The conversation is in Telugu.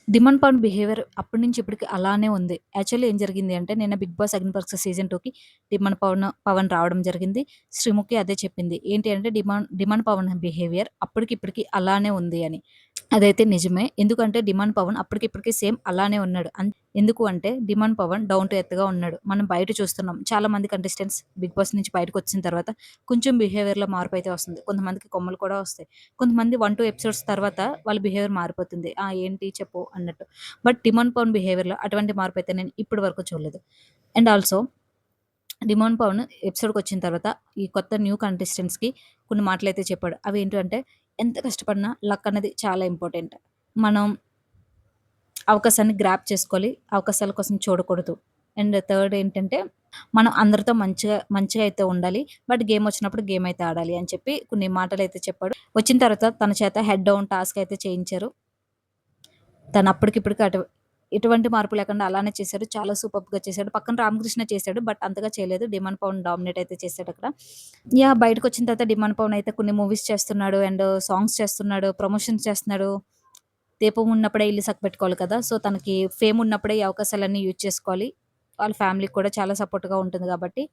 'డిమాండ్ పవన్' బిహేవియర్ అప్పటి నుంచి ఇప్పటికి అలానే ఉంది. యాక్చువల్లీ ఏం జరిగింది అంటే నిన్న 'బిగ్ బాస్' 'అగ్నిపరీక్ష' సీజన్ 2కి పవన్ రావడం జరిగింది. శ్రీముఖి అదే చెప్పింది. ఏంటి అంటే డిమాండ్ పవన్ బిహేవియర్ అప్పటికి ఇప్పటికి అలానే ఉంది అని. అదైతే నిజమే. ఎందుకంటే 'డిమాండ్ పవన్' అప్పటికి ఇప్పటికి సేమ్ అలానే ఉన్నాడు. ఎందుకు అంటే 'డిమాండ్ పవన్' డౌన్ టు ఎర్త్‌గా ఉన్నాడు. మనం బయట చూస్తున్నాం. చాలా మంది కంటెస్టెంట్స్ 'బిగ్ బాస్' నుంచి బయటకొచ్చిన తర్వాత కొంచెం బిహేవియర్‌లో మార్పయితే వస్తుంది. కొంతమందికి కొమ్మలు కూడా వస్తాయి. కొంతమంది 1, 2 ఎపిసోడ్స్ తర్వాత వాళ్ళ బిహేవియర్ మారిపోతుంది. ఏంటి చెప్పు అన్నట్టు. బట్ 'డిమాండ్ పవన్' బిహేవియర్‌లో అటువంటి మార్పయితే నేను ఇప్పటి వరకు చూడలేదు. అండ్ ఆల్సో 'డిమాండ్ పవన్' ఎపిసోడ్‌కొచ్చిన తర్వాత ఈ కొత్త న్యూ కంటెస్టెంట్స్‌కి కొన్ని మాటలైతే చెప్పాడు. అవేంటంటే ఎంత కష్టపడినా లక్ అనేది చాలా ఇంపార్టెంట్. మనం అవకాశాన్ని గ్రాబ్ చేసుకోవాలి. అవకాశాల కోసం చూడకూడదు. అండ్ థర్డ్ ఏంటంటే, మనం అందరితో మంచిగా మంచిగా అయితే ఉండాలి. బట్ గేమొచ్చినప్పుడు గేమ్ అయితే ఆడాలి అని చెప్పి కొన్ని మాటలైతే చెప్పాడు. వచ్చిన తర్వాత తన చేత హెడ్ డౌన్ టాస్క్ అయితే చేయించారు. తను అప్పటికిప్పటికి ఎటువంటి మార్పు లేకుండా అలానే చేశాడు. చాలా సూపర్బ్‌గా చేశాడు. పక్కన రామకృష్ణ చేశాడు. బట్ అంతగా చేయలేదు. డిమాండ్ పవన్ డామినేట్ అయితే చేశాడక్కడ. బయటకొచ్చిన తర్వాత డిమాండ్ పవన్ అయితే కొన్ని మూవీస్ చేస్తున్నాడు. అండ్ సాంగ్స్ చేస్తున్నాడు. ప్రమోషన్స్ చేస్తున్నాడు. దీపం ఉన్నప్పుడే ఇల్లు చక్కబెట్టుకోవాలి కదా! సో, తనకి ఫేమ్ ఉన్నప్పుడే ఈ అవకాశాలన్నీ యూజ్ చేసుకోవాలి. వాళ్ళ ఫ్యామిలీకి కూడా చాలా సపోర్ట్‌గా ఉంటుంది గాబట్టి